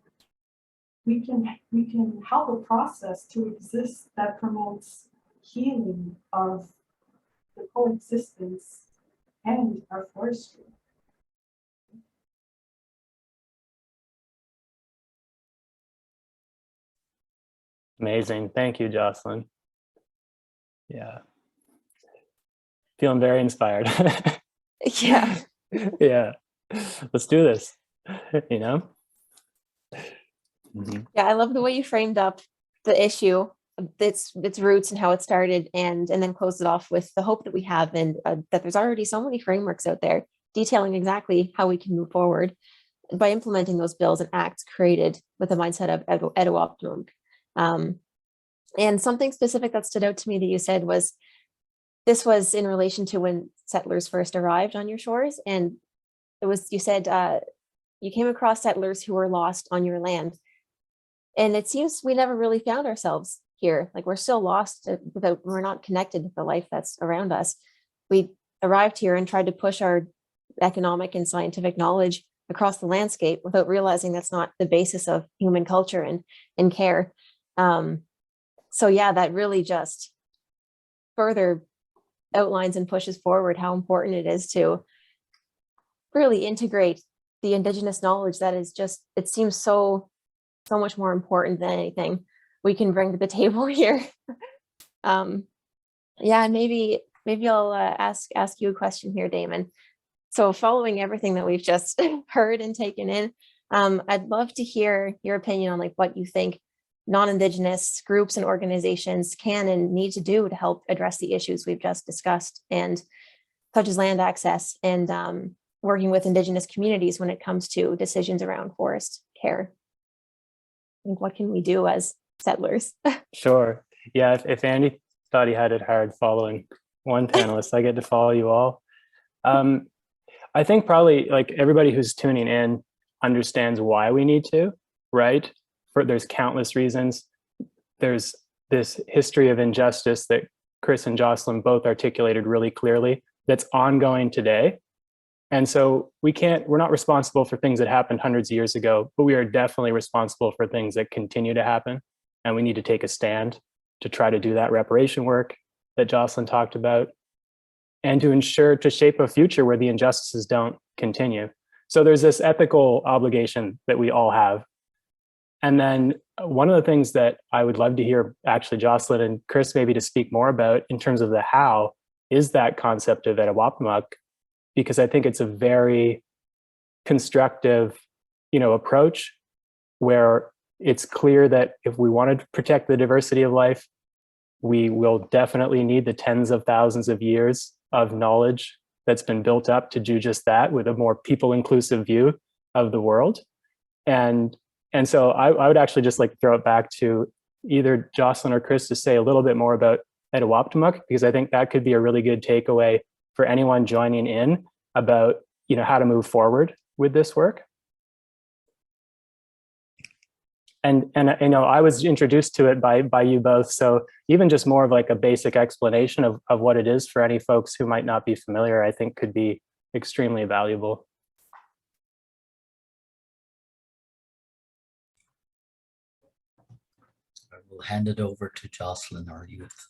we can help a process to exist that promotes healing of the coexistence and our forestry. Amazing. Thank you, Jocelyn. Yeah. Feeling very inspired. Yeah. Yeah. Let's do this, you know? Mm-hmm. Yeah, I love the way you framed up the issue, its roots and how it started, and then closed it off with the hope that we have, and that there's already so many frameworks out there detailing exactly how we can move forward by implementing those bills and acts created with a mindset of Ecology. And something specific that stood out to me that you said was, this was in relation to when settlers first arrived on your shores, and it was, you said you came across settlers who were lost on your land. And it seems we never really found ourselves here. Like, we're still lost we're not connected to the life that's around us. We arrived here and tried to push our economic and scientific knowledge across the landscape without realizing that's not the basis of human culture and care. So yeah, that really just further outlines and pushes forward how important it is to really integrate the Indigenous knowledge that is just, it seems so much more important than anything we can bring to the table here. Yeah, and maybe I'll ask you a question here, Damon. So following everything that we've just heard and taken in, I'd love to hear your opinion on like what you think non-Indigenous groups and organizations can and need to do to help address the issues we've just discussed, and such as land access and working with Indigenous communities when it comes to decisions around forest care. I think, what can we do as settlers? Sure. Yeah, if thought he had it hard following one panelist. I get to follow you all. I think probably like everybody who's tuning in understands why we need to, right? There's countless reasons. There's this history of injustice that Chris and Jocelyn both articulated really clearly that's ongoing today. And so we're not responsible for things that happened hundreds of years ago, but we are definitely responsible for things that continue to happen. And we need to take a stand to try to do that reparation work that Jocelyn talked about, and to ensure to shape a future where the injustices don't continue. So there's this ethical obligation that we all have. And then one of the things that I would love to hear actually Jocelyn and Chris maybe to speak more about in terms of the how is that concept of Etiwapamuck, because I think it's a very constructive, approach where it's clear that if we want to protect the diversity of life, we will definitely need the tens of thousands of years of knowledge that's been built up to do just that with a more people inclusive view of the world. And so I would actually just like to throw it back to either Jocelyn or Chris to say a little bit more about Etiwapamuck, because I think that could be a really good takeaway for anyone joining in about, how to move forward with this work. And I was introduced to it by you both. So even just more of like a basic explanation of what it is for any folks who might not be familiar, I think could be extremely valuable. I will hand it over to Jocelyn, our youth.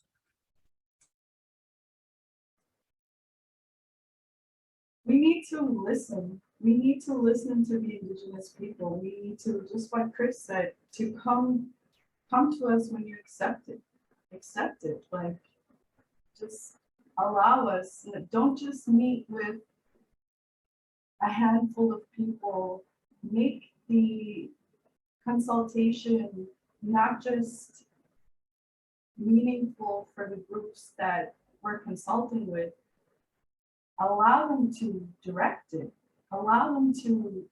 We need to listen. We need to listen to the Indigenous people. We need to, just what Chris said, to come to us when you accept it. Accept it. Like, just allow us. Don't just meet with a handful of people. Make the consultation not just meaningful for the groups that we're consulting with. Allow them to direct it. Allow them to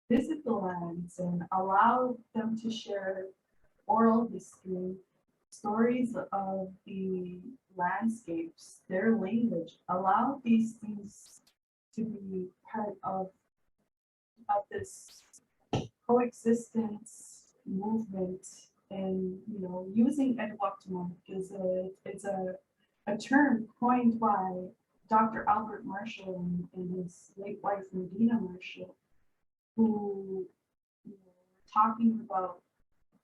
visit the lands and allow them to share oral history, stories of the landscapes, their language. Allow these things to be part of this coexistence movement. And using Etiwapamuck is a term coined by Dr. Albert Marshall and his late wife, Medina Marshall, who were talking about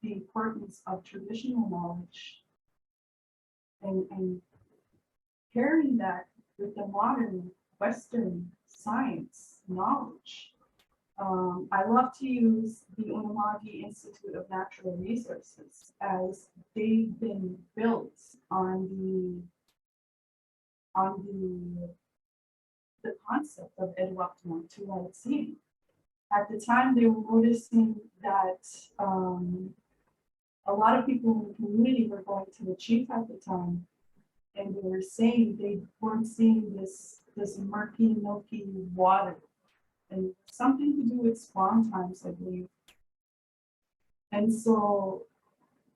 the importance of traditional knowledge and pairing that with the modern Western science knowledge. I love to use the Umagi Institute of Natural Resources, as they've been built on the concept of Etiwapamuck to what it's seen. At the time, they were noticing that a lot of people in the community were going to the chief at the time, and they were saying they weren't seeing this murky, milky water, and something to do with spawn times, I believe. And so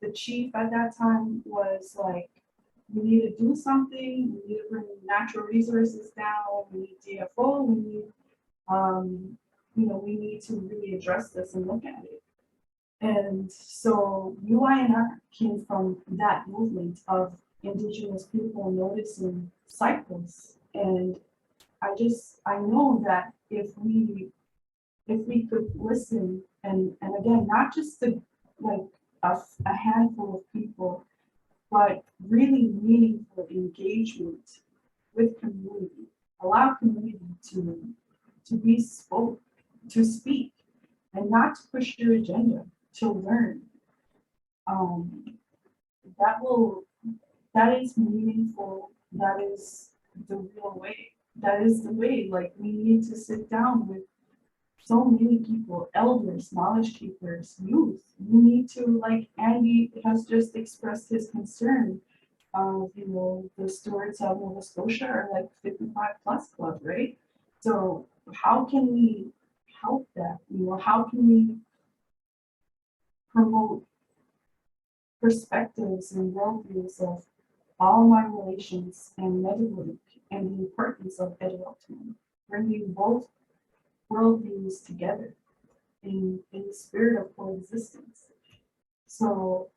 the chief at that time was like, we need to do something. We need to bring natural resources down. We need DFO. We need, we need to really address this and look at it. And so UINR came from that movement of Indigenous people noticing cycles. And I know that if we could listen and again, not just a handful of people, but really meaningful engagement with community, allow community to speak, and not to push your agenda, to learn. That is meaningful. That is the real way. That is the way. Like, we need to sit down with so many people, elders, knowledge keepers, youth. We need to, like Andy has just expressed his concern of, the stewards of Nova Scotia are like 55 plus club, right? So how can we help that? How can we promote perspectives and worldviews of all my relations and network and the importance of development, bringing both worldviews together in the spirit of coexistence. So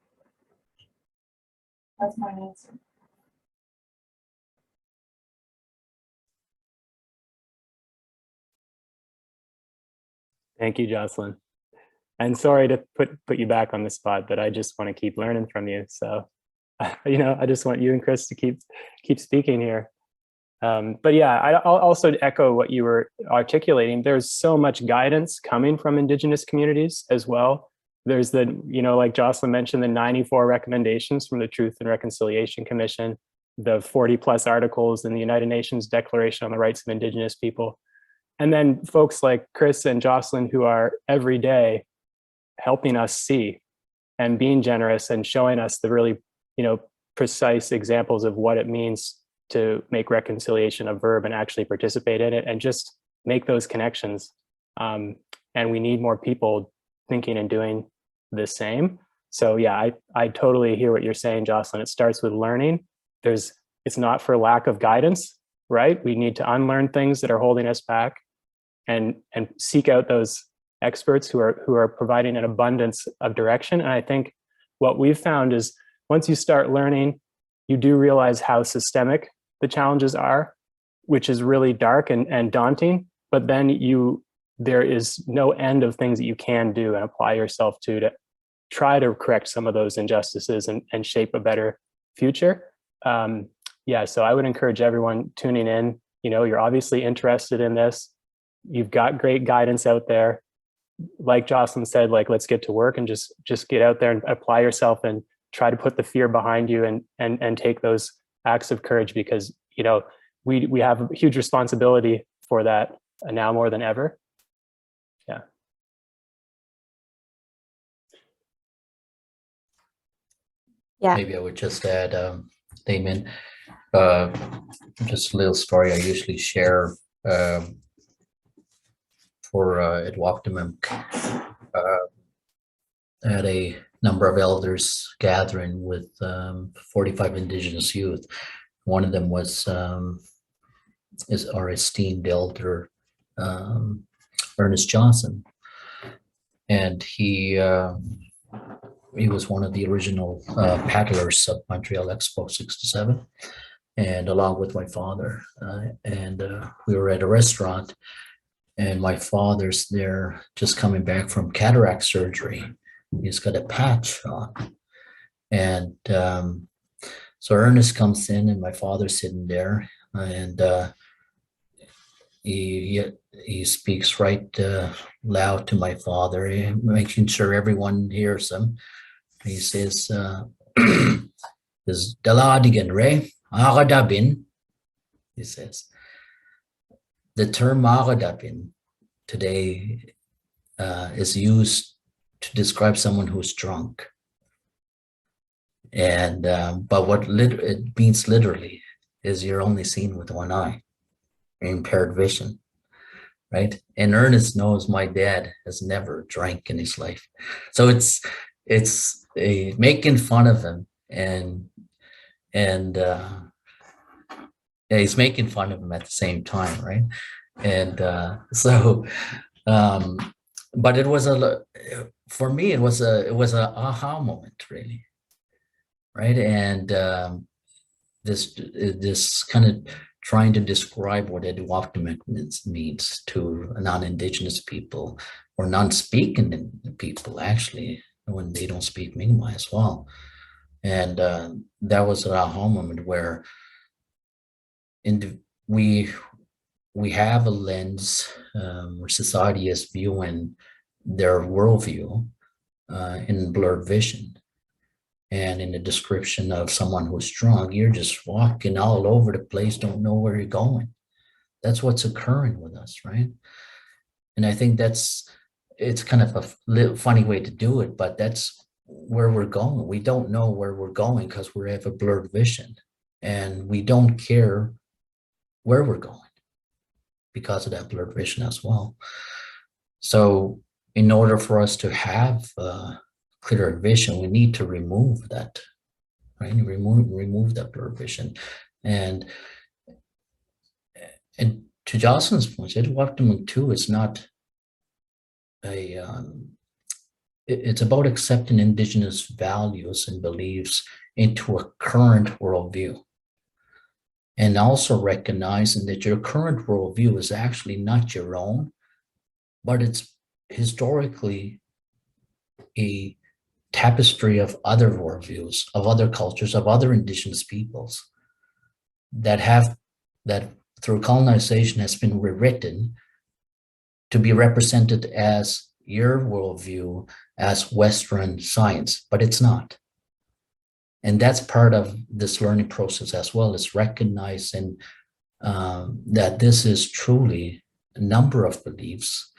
that's my answer. Thank you, Jocelyn. And sorry to put you back on the spot, but I just want to keep learning from you. So, I just want you and Chris to keep speaking here. But yeah, I'll also echo what you were articulating. There's so much guidance coming from Indigenous communities as well. There's the, like Jocelyn mentioned, the 94 recommendations from the Truth and Reconciliation Commission, the 40 plus articles in the United Nations Declaration on the Rights of Indigenous People. And then folks like Chris and Jocelyn, who are every day helping us see and being generous and showing us the really, precise examples of what it means to make reconciliation a verb and actually participate in it and just make those connections. And we need more people thinking and doing the same. So yeah, I totally hear what you're saying, Jocelyn. It starts with learning. It's not for lack of guidance, right? We need to unlearn things that are holding us back and seek out those experts who are providing an abundance of direction. And I think what we've found is once you start learning, you do realize how systemic the challenges are, which is really dark and daunting, but then there is no end of things that you can do and apply yourself to try to correct some of those injustices and shape a better future. So I would encourage everyone tuning in, you're obviously interested in this. You've got great guidance out there. Like Jocelyn said, let's get to work and just get out there and apply yourself and try to put the fear behind you and take those acts of courage, because we have a huge responsibility for that now more than ever. Yeah. Yeah. Maybe I would just add, Damon, just a little story I usually share for Acknowledgement. I had a number of elders gathering with 45 Indigenous youth. One of them was is our esteemed elder Ernest Johnson, and he was one of the original paddlers of Montreal Expo '67, and along with my father, and we were at a restaurant, and my father's there just coming back from cataract surgery. He's got a patch on, and so Ernest comes in, and my father's sitting there, and he speaks right loud to my father, making sure everyone hears him. He says, "Is Daladigan Ray Agadabin?" He says, the term Agadabin today is used to describe someone who's drunk, and but what it means literally is you're only seen with one eye, impaired vision, right? And Ernest knows my dad has never drank in his life, so it's making fun of him, and he's making fun of him at the same time, right? And but it was for me, it was a aha moment, really, right? And this kind of trying to describe what Acknowledgement means to non-Indigenous people or non-speaking people, actually, when they don't speak Mi'kmaq as well. And that was an aha moment where we have a lens where society is viewing their worldview in blurred vision. And in the description of someone who's drunk, you're just walking all over the place, don't know where you're going. That's what's occurring with us, right? And I think it's kind of a little funny way to do it, but that's where we're going. We don't know where we're going because we have a blurred vision, and we don't care where we're going because of that blurred vision as well. So in order for us to have clearer vision, we need to remove that, right? Remove that blurred vision. And to Jocelyn's point, Ecology too is not a, it's about accepting Indigenous values and beliefs into a current worldview. And also recognizing that your current worldview is actually not your own, but it's historically a tapestry of other worldviews, of other cultures, of other Indigenous peoples that through colonization has been rewritten to be represented as your worldview as Western science, but it's not. And that's part of this learning process as well, is recognizing that this is truly a number of beliefs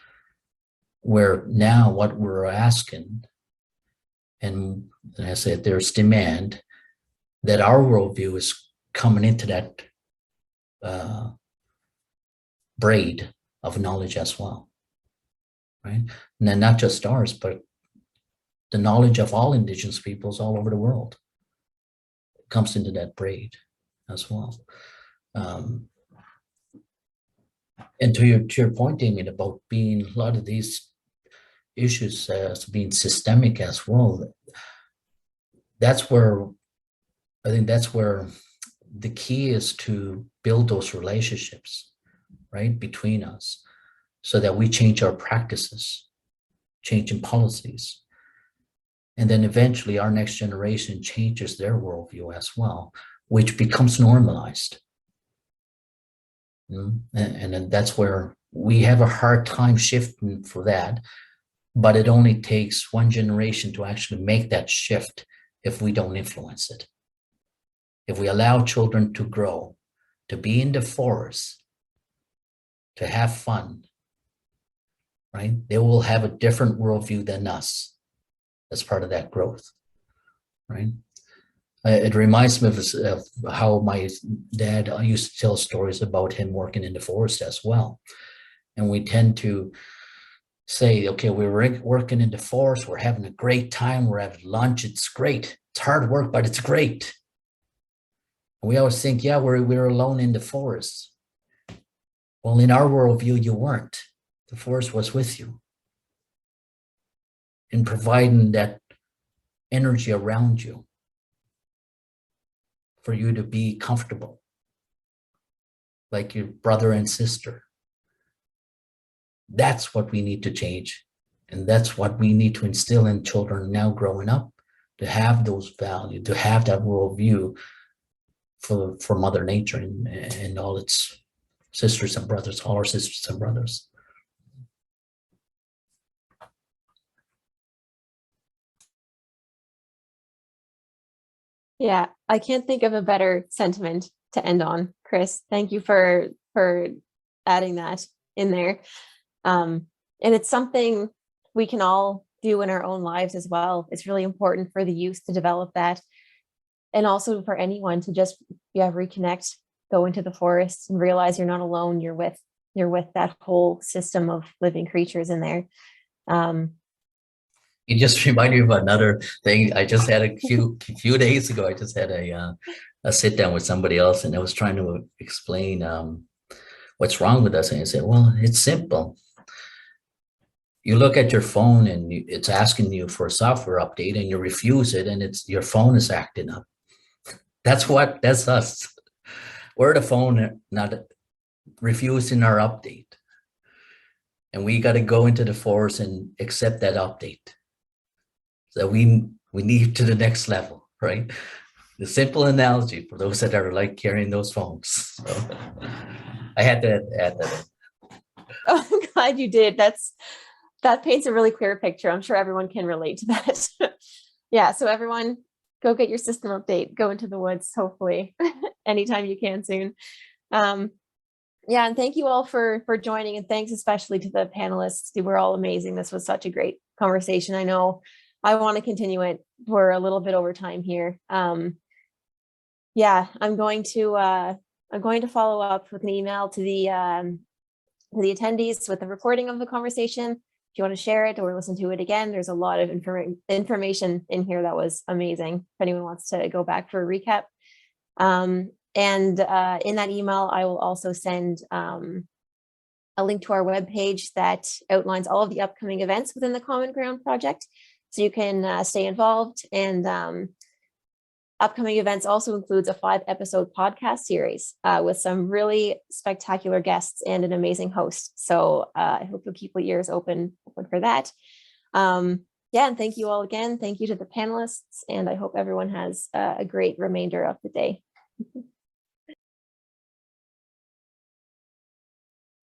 where now what we're asking, and I said there's demand, that our worldview is coming into that braid of knowledge as well, right? And then not just ours, but the knowledge of all Indigenous peoples all over the world comes into that braid as well. And to your point, Damien, about being a lot of these issues as being systemic as well, that's where I think that's where the key is to build those relationships, right, between us, so that we change our practices, changing policies. And then eventually our next generation changes their worldview as well, which becomes normalized. And then that's where we have a hard time shifting for that, but it only takes one generation to actually make that shift if we don't influence it. If we allow children to grow, to be in the forest, to have fun, right? They will have a different worldview than us as part of that growth, right? It reminds me of how my dad used to tell stories about him working in the forest as well. And we tend to say, okay, we're working in the forest, we're having a great time, we're having lunch, it's great. It's hard work, but it's great. And we always think, yeah, we're alone in the forest. Well, in our worldview, you weren't. The forest was with you in providing that energy around you for you to be comfortable, like your brother and sister. That's what we need to change. And that's what we need to instill in children now growing up, to have those values, to have that worldview for Mother Nature and all its sisters and brothers, all our sisters and brothers. Yeah, I can't think of a better sentiment to end on, Chris. Thank you for adding that in there. And it's something we can all do in our own lives as well. It's really important for the youth to develop that. And also for anyone to just reconnect, go into the forest and realize you're not alone. You're with that whole system of living creatures in there. It just reminded me of another thing. I just had a few days ago. I just had a sit down with somebody else, and I was trying to explain what's wrong with us. And I said, well, it's simple. You look at your phone and it's asking you for a software update, and you refuse it, and your phone is acting up. That's us. We're the phone not refusing our update. And we got to go into the forest and accept that update. So we need to the next level, right? The simple analogy for those that are like carrying those phones. So I had to add that. Oh, I'm glad you did. That paints a really clear picture. I'm sure everyone can relate to that. Yeah, so everyone go get your system update, go into the woods, hopefully, anytime you can soon. Yeah, and thank you all for joining, and thanks especially to the panelists. You were all amazing. This was such a great conversation. I know I want to continue it. We're a little bit over time here. Yeah, I'm going to follow up with an email to the attendees with the recording of the conversation. you want to share it or listen to it again, there's a lot of information in here that was amazing. If anyone wants to go back for a recap. And in that email, I will also send a link to our webpage that outlines all of the upcoming events within the Common Ground project. So you can stay involved, and upcoming events also includes a 5-episode podcast series with some really spectacular guests and an amazing host. So I hope you'll keep your ears open for that. Yeah, and thank you all again. Thank you to the panelists, and I hope everyone has a great remainder of the day.